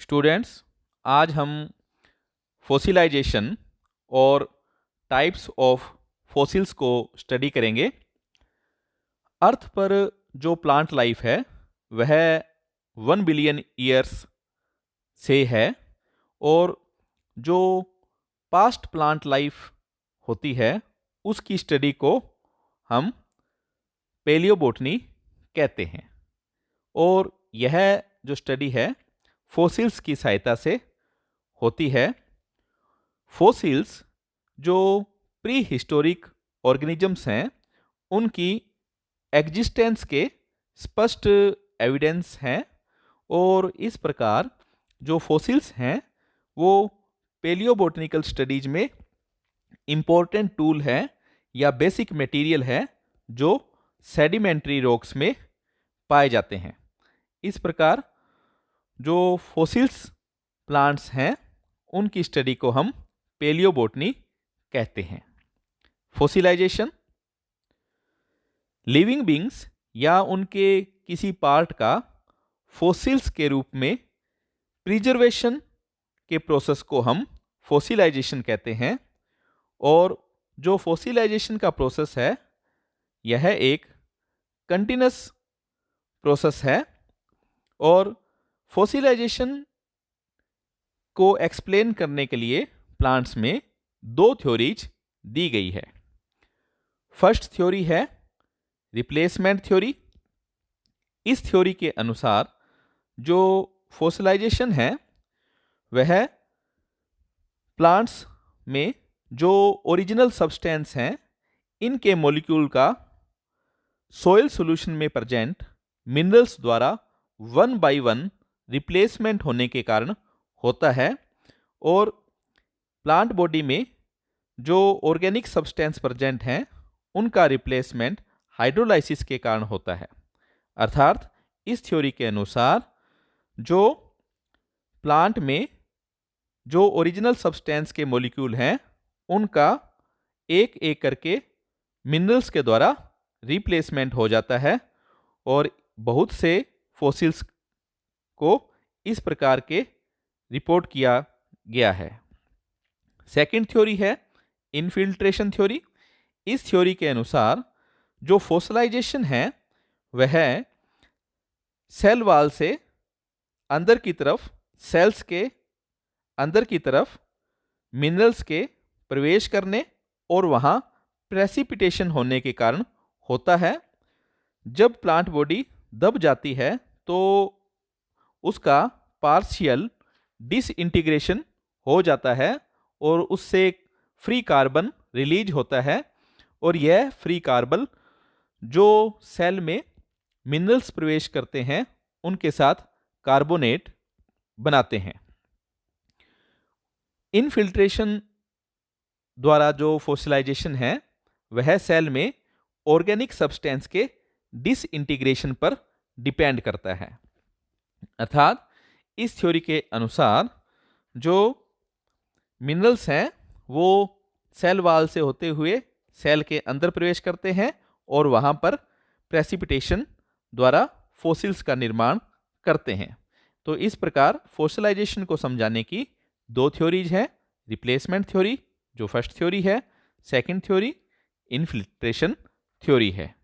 Students, आज हम फोसिलाइजेशन और टाइप्स ऑफ फोसिल्स को स्टडी करेंगे। अर्थ पर जो प्लांट लाइफ है वह 1 बिलियन ईयर्स से है और जो पास्ट प्लांट लाइफ होती है उसकी स्टडी को हम पेलियोबोटनी कहते हैं। और यह जो स्टडी है फोसिल्स की सहायता से होती है। फोसिल्स जो प्री हिस्टोरिक ऑर्गेनिजम्स हैं उनकी एग्जिस्टेंस के स्पष्ट एविडेंस हैं और इस प्रकार जो फोसिल्स हैं वो पेलियोबोटनिकल स्टडीज में इम्पोर्टेंट टूल है या बेसिक मटेरियल है जो सेडिमेंट्री रॉक्स में पाए जाते हैं। इस प्रकार जो फोसिल्स प्लांट्स हैं उनकी स्टडी को हम पेलियोबोटनी कहते हैं। फोसिलाइजेशन लिविंग बींग्स या उनके किसी पार्ट का फोसिल्स के रूप में प्रिजर्वेशन के प्रोसेस को हम फोसिलाइजेशन कहते हैं। और जो फोसिलाइजेशन का प्रोसेस है यह एक कंटिन्यूअस प्रोसेस है और फोसिलाइजेशन को एक्सप्लेन करने के लिए प्लांट्स में दो थ्योरीज दी गई है। फर्स्ट थ्योरी है रिप्लेसमेंट थ्योरी। इस थ्योरी के अनुसार जो फोसिलाइजेशन है वह प्लांट्स में जो ओरिजिनल सब्सटेंस हैं इनके मॉलिक्यूल का सोइल सॉल्यूशन में प्रेजेंट मिनरल्स द्वारा 1 बाय 1 रिप्लेसमेंट होने के कारण होता है। और प्लांट बॉडी में जो ऑर्गेनिक सब्सटेंस प्रेजेंट हैं उनका रिप्लेसमेंट हाइड्रोलाइसिस के कारण होता है। अर्थात इस थ्योरी के अनुसार जो प्लांट में जो ओरिजिनल सब्सटेंस के मॉलिक्यूल हैं उनका एक एक करके मिनरल्स के द्वारा रिप्लेसमेंट हो जाता है और बहुत से फोसिल्स को इस प्रकार के रिपोर्ट किया गया है। सेकंड थ्योरी है इनफिल्ट्रेशन थ्योरी। इस थ्योरी के अनुसार जो फोसिलाइजेशन है वह सेल वाल से अंदर की तरफ सेल्स के अंदर की तरफ मिनरल्स के प्रवेश करने और वहां प्रेसिपिटेशन होने के कारण होता है। जब प्लांट बॉडी दब जाती है तो उसका पार्शियल डिसइंटीग्रेशन हो जाता है और उससे फ्री कार्बन रिलीज होता है और यह फ्री कार्बन जो सेल में मिनरल्स प्रवेश करते हैं उनके साथ कार्बोनेट बनाते हैं। इनफिल्ट्रेशन द्वारा जो फोसिलाइजेशन है वह सेल में ऑर्गेनिक सब्सटेंस के डिसइंटीग्रेशन पर डिपेंड करता है। अर्थात इस थ्योरी के अनुसार जो मिनरल्स हैं वो सेल वाल से होते हुए सेल के अंदर प्रवेश करते हैं और वहां पर प्रेसिपिटेशन द्वारा फोसिल्स का निर्माण करते हैं। तो इस प्रकार फोसिलाइजेशन को समझाने की दो थ्योरीज हैं। रिप्लेसमेंट थ्योरी जो फर्स्ट थ्योरी है, सेकंड थ्योरी इनफिल्ट्रेशन थ्योरी है।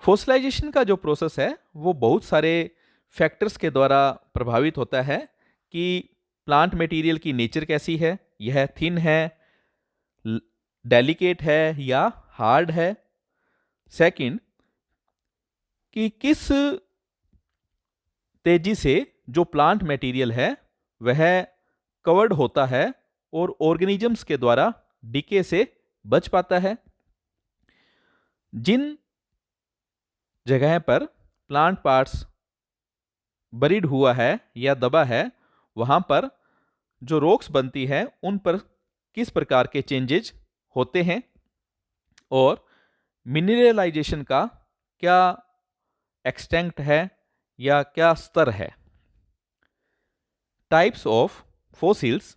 फोसिलाइजेशन का जो प्रोसेस है वो बहुत सारे फैक्टर्स के द्वारा प्रभावित होता है कि प्लांट मटेरियल की नेचर कैसी है, यह थिन है, डेलिकेट है या हार्ड है। सेकंड कि किस तेजी से जो प्लांट मटेरियल है वह कवर्ड होता है और ऑर्गेनिजम्स के द्वारा डिके से बच पाता है। जिन जगह पर प्लांट पार्ट्स बरीड हुआ है या दबा है वहां पर जो रॉक्स बनती है उन पर किस प्रकार के चेंजेज होते हैं और मिनरलाइजेशन का क्या एक्सटेंट है या क्या स्तर है। टाइप्स ऑफ फोसिल्स,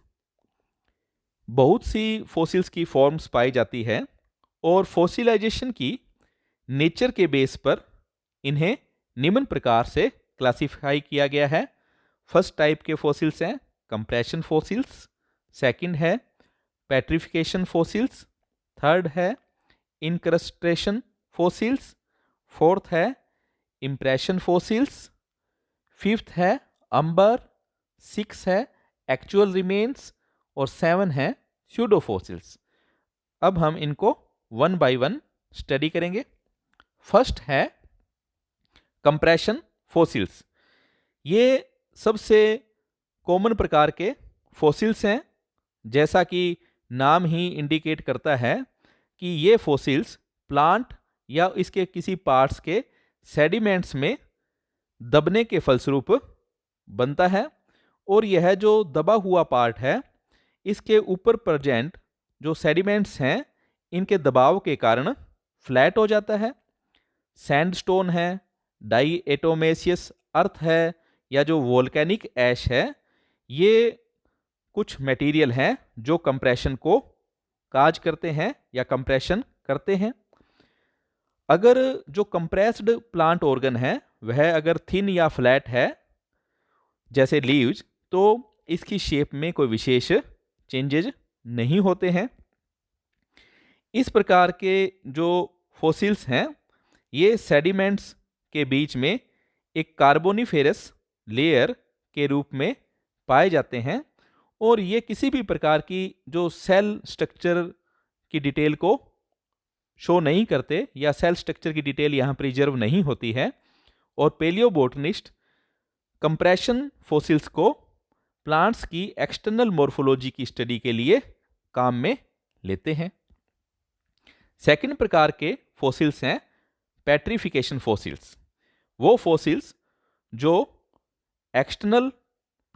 बहुत सी फोसिल्स की फॉर्म्स पाई जाती है और फोसिलाइजेशन की नेचर के बेस पर इन्हें निम्न प्रकार से क्लासिफाई किया गया है। फर्स्ट टाइप के फॉसिल्स हैं कंप्रेशन फॉसिल्स, सेकंड है पेट्रिफिकेशन फॉसिल्स, थर्ड है इनक्रस्टेशन फॉसिल्स, फोर्थ है इम्प्रेशन फॉसिल्स, फिफ्थ है अंबर, सिक्स है एक्चुअल रिमेन्स और सेवन है स्यूडो फॉसिल्स। अब हम इनको वन बाय वन स्टडी करेंगे। फर्स्ट है कंप्रेशन फॉसिल्स। ये सबसे कॉमन प्रकार के फॉसिल्स हैं। जैसा कि नाम ही इंडिकेट करता है कि ये फॉसिल्स प्लांट या इसके किसी पार्ट्स के सेडिमेंट्स में दबने के फलस्वरूप बनता है, और यह जो दबा हुआ पार्ट है इसके ऊपर प्रेजेंट जो सेडिमेंट्स हैं इनके दबाव के कारण फ्लैट हो जाता है। सैंडस्टोन है, डाइएटोमेसियस अर्थ है, या जो वोल्केनिक ऐश है, ये कुछ मटेरियल हैं जो कंप्रेशन को काज करते हैं या कंप्रेशन करते हैं। अगर जो कंप्रेस्ड प्लांट ऑर्गन है वह अगर थिन या फ्लैट है जैसे लीव्स, तो इसकी शेप में कोई विशेष चेंजेज नहीं होते हैं। इस प्रकार के जो फॉसिल्स हैं ये सेडिमेंट्स के बीच में एक कार्बोनिफेरस लेयर के रूप में पाए जाते हैं, और ये किसी भी प्रकार की जो सेल स्ट्रक्चर की डिटेल को शो नहीं करते, या सेल स्ट्रक्चर की डिटेल यहाँ प्रिजर्व नहीं होती है। और पेलियोबोटनिस्ट कंप्रेशन फॉसिल्स को प्लांट्स की एक्सटर्नल मॉर्फोलॉजी की स्टडी के लिए काम में लेते हैं। सेकंड प्रकार के फॉसिल्स हैं पेट्रिफिकेशन फॉसिल्स। वो फॉसिल्स जो एक्सटर्नल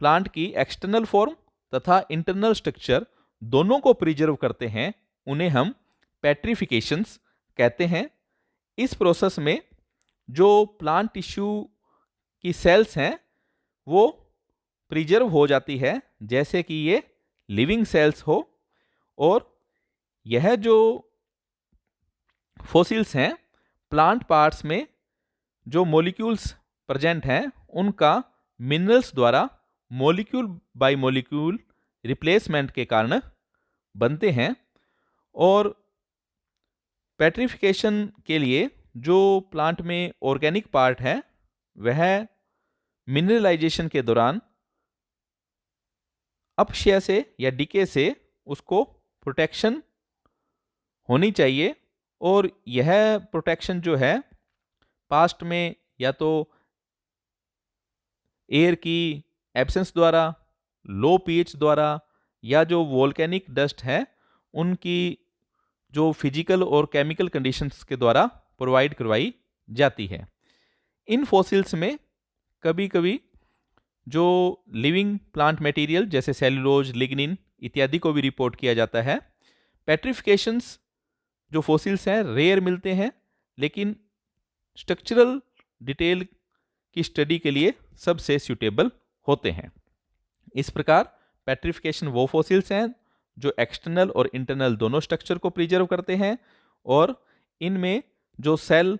प्लांट की एक्सटर्नल फॉर्म तथा इंटरनल स्ट्रक्चर दोनों को प्रिजर्व करते हैं, उन्हें हम पेट्रिफिकेशंस कहते हैं। इस प्रोसेस में जो प्लांट टिश्यू की सेल्स हैं वो प्रिजर्व हो जाती है जैसे कि ये लिविंग सेल्स हो, और यह जो फॉसिल्स हैं प्लांट पार्ट्स में जो मॉलिक्यूल्स प्रेजेंट हैं उनका मिनरल्स द्वारा मॉलिक्यूल बाय मॉलिक्यूल रिप्लेसमेंट के कारण बनते हैं। और पेट्रिफिकेशन के लिए जो प्लांट में ऑर्गेनिक पार्ट है वह मिनरलाइजेशन के दौरान अपक्षय से या डिके से उसको प्रोटेक्शन होनी चाहिए, और यह प्रोटेक्शन जो है पास्ट में या तो एयर की एब्सेंस द्वारा, लो पीएच द्वारा, या जो वोल्केनिक डस्ट है उनकी जो फिजिकल और केमिकल कंडीशंस के द्वारा प्रोवाइड करवाई जाती है। इन फॉसिल्स में कभी कभी जो लिविंग प्लांट मटेरियल जैसे सेलुलोज, लिग्निन इत्यादि को भी रिपोर्ट किया जाता है। पेट्रिफिकेशंस जो फॉसिल्स हैं रेयर मिलते हैं, लेकिन स्ट्रक्चरल डिटेल की स्टडी के लिए सबसे सूटेबल होते हैं। इस प्रकार पेट्रिफिकेशन वो फॉसिल्स हैं जो एक्सटर्नल और इंटरनल दोनों स्ट्रक्चर को प्रिजर्व करते हैं, और इनमें जो सेल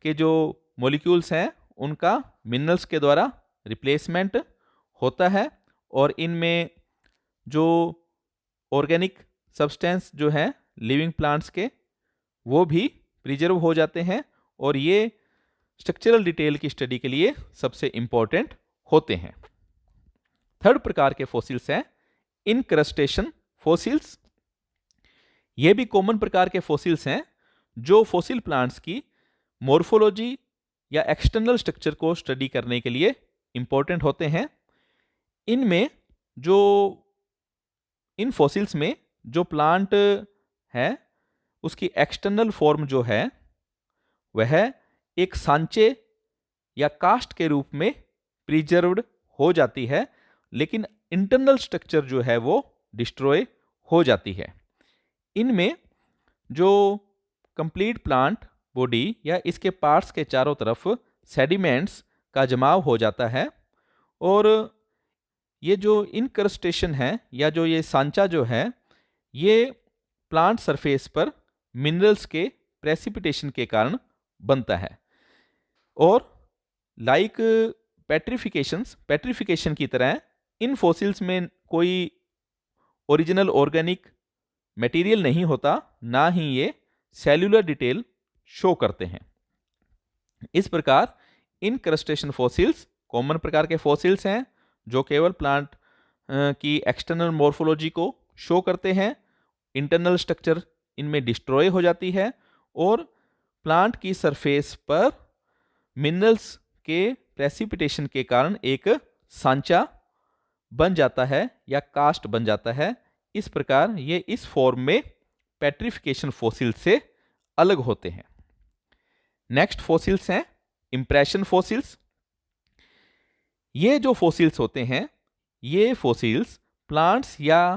के जो मॉलिक्यूल्स हैं उनका मिनरल्स के द्वारा रिप्लेसमेंट होता है, और इनमें जो ऑर्गेनिक सब्सटेंस जो है लिविंग प्लांट्स के वो भी प्रिजर्व हो जाते हैं, और ये स्ट्रक्चरल डिटेल की स्टडी के लिए सबसे इंपॉर्टेंट होते हैं। थर्ड प्रकार के फॉसिल्स हैं इनक्रस्टेशन फॉसिल्स। ये भी कॉमन प्रकार के फॉसिल्स हैं जो फॉसिल प्लांट्स की मॉर्फोलॉजी या एक्सटर्नल स्ट्रक्चर को स्टडी करने के लिए इंपॉर्टेंट होते हैं। इनमें जो इन फॉसिल्स में जो प्लांट है उसकी एक्सटर्नल फॉर्म जो है वह एक सांचे या कास्ट के रूप में प्रिजर्व्ड हो जाती है, लेकिन इंटरनल स्ट्रक्चर जो है वो डिस्ट्रॉय हो जाती है। इनमें जो कंप्लीट प्लांट बॉडी या इसके पार्ट्स के चारों तरफ सेडिमेंट्स का जमाव हो जाता है, और ये जो इनक्रस्टेशन है या जो ये सांचा जो है ये प्लांट सरफेस पर मिनरल्स के प्रेसिपिटेशन के कारण बनता है। और लाइक पेट्रिफिकेशन की तरह इन फॉसिल्स में कोई ओरिजिनल ऑर्गेनिक मटेरियल नहीं होता, ना ही ये सेल्यूलर डिटेल शो करते हैं। इस प्रकार इन क्रस्टेशियन फॉसिल्स कॉमन प्रकार के फॉसिल्स हैं जो केवल प्लांट की एक्सटर्नल मॉर्फोलॉजी को शो करते हैं। इंटरनल स्ट्रक्चर इनमें डिस्ट्रॉय हो जाती है और प्लांट की सरफेस पर मिनरल्स के प्रेसिपिटेशन के कारण एक सांचा बन जाता है या कास्ट बन जाता है। इस प्रकार ये इस फॉर्म में पेट्रिफिकेशन फॉसिल से अलग होते हैं। नेक्स्ट फॉसिल्स हैं इंप्रेशन फॉसिल्स। ये जो फॉसिल्स होते हैं, ये फॉसिल्स प्लांट्स या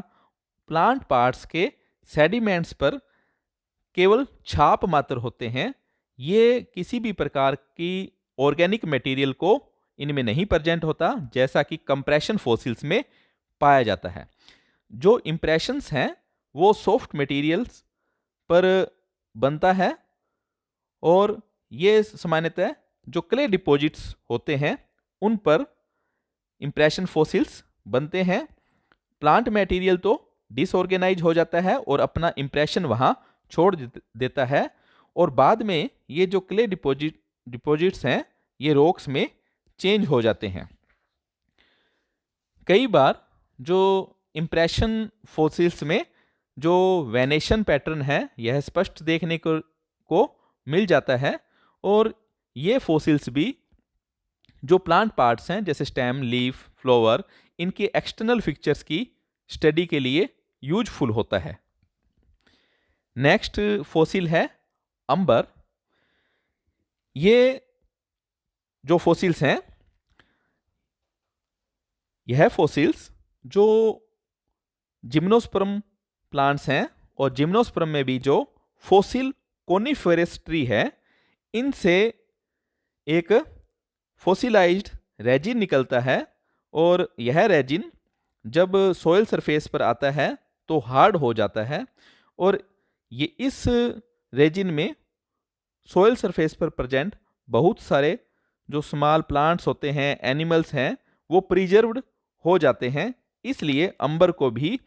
प्लांट पार्ट्स के सेडिमेंट्स पर केवल छाप मात्र होते हैं। ये किसी भी प्रकार की ऑर्गेनिक मटेरियल को इनमें नहीं प्रेजेंट होता, जैसा कि कंप्रेशन फॉसिल्स में पाया जाता है। जो इंप्रेशंस हैं वो सॉफ्ट मटेरियल्स पर बनता है और ये सामान्यतः जो क्ले डिपॉजिट्स होते हैं उन पर इंप्रेशन फॉसिल्स बनते हैं। प्लांट मटेरियल तो डिसऑर्गेनाइज हो जाता है और अपना इंप्रेशन वहां छोड़ देता है और बाद में ये जो क्ले डिपॉजिट्स हैं ये रॉक्स में चेंज हो जाते हैं। कई बार जो इंप्रेशन फॉसिल्स में जो वेनेशन पैटर्न है यह स्पष्ट देखने को मिल जाता है और ये फॉसिल्स भी जो प्लांट पार्ट्स हैं जैसे स्टेम, लीफ, फ्लावर, इनके एक्सटर्नल फीचर्स की स्टडी के लिए यूजफुल होता है। नेक्स्ट फॉसिल है अंबर। ये जो फॉसिल्स हैं, यह फॉसिल्स जो जिम्नोस्पर्म प्लांट्स हैं और जिम्नोस्पर्म में भी जो फॉसिल कोनिफेरस ट्री है, इनसे एक फॉसिलाइज्ड रेजिन निकलता है और यह रेजिन जब सॉइल सरफेस पर आता है तो हार्ड हो जाता है और ये इस रेजिन में सॉइल सरफेस पर प्रेजेंट बहुत सारे जो स्मॉल प्लांट्स होते हैं, एनिमल्स हैं, वो प्रिजर्व्ड हो जाते हैं। इसलिए अंबर को भी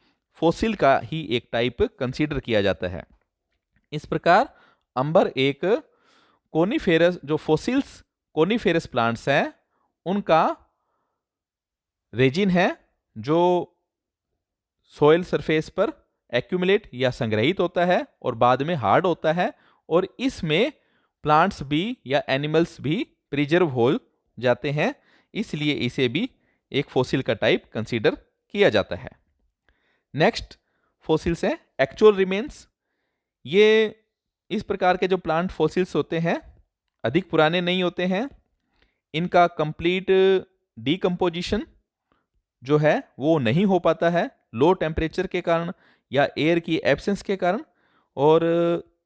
फॉसिल का ही एक टाइप कंसीडर किया जाता है। इस प्रकार अंबर एक कोनिफेरस, जो फॉसिल्स कोनिफेरस प्लांट्स हैं उनका रेजिन है जो सॉइल सरफेस पर एक्यूमुलेट या संग्रहित होता है और बाद में हार्ड होता है और इसमें प्लांट्स भी या एनिमल्स भी प्रिजर्व हो जाते हैं। इसलिए इसे भी एक फॉसिल का टाइप कंसीडर किया जाता है। नेक्स्ट फॉसिल्स हैं एक्चुअल रिमेन्स। ये इस प्रकार के जो प्लांट फॉसिल्स होते हैं अधिक पुराने नहीं होते हैं। इनका कंप्लीट डीकम्पोजिशन जो है वो नहीं हो पाता है लो टेम्परेचर के कारण या एयर की एब्सेंस के कारण, और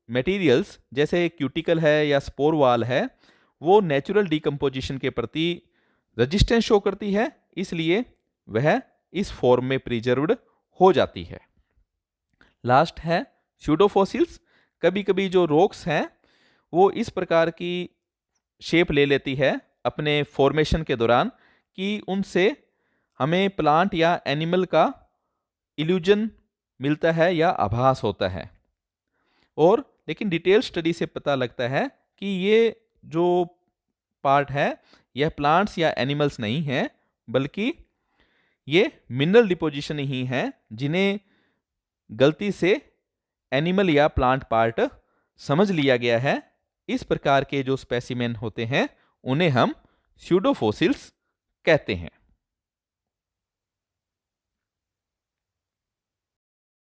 मटेरियल्स जैसे क्यूटिकल है या स्पोर वाल है वो नेचुरल डीकम्पोजिशन के प्रति रेजिस्टेंस शो करती है, इसलिए वह इस फॉर्म में प्रिजर्व्ड हो जाती है। लास्ट है स्यूडोफॉसिल्स। कभी कभी जो रॉक्स हैं वो इस प्रकार की शेप ले लेती है अपने फॉर्मेशन के दौरान कि उनसे हमें प्लांट या एनिमल का इल्यूजन मिलता है या आभास होता है, और लेकिन डिटेल स्टडी से पता लगता है कि ये जो पार्ट है यह प्लांट्स या एनिमल्स नहीं है बल्कि ये मिनरल डिपोजिशन ही हैं जिन्हें गलती से एनिमल या प्लांट पार्ट समझ लिया गया है। इस प्रकार के जो स्पेसिमेन होते हैं उन्हें हम स्यूडोफॉसिल्स कहते हैं।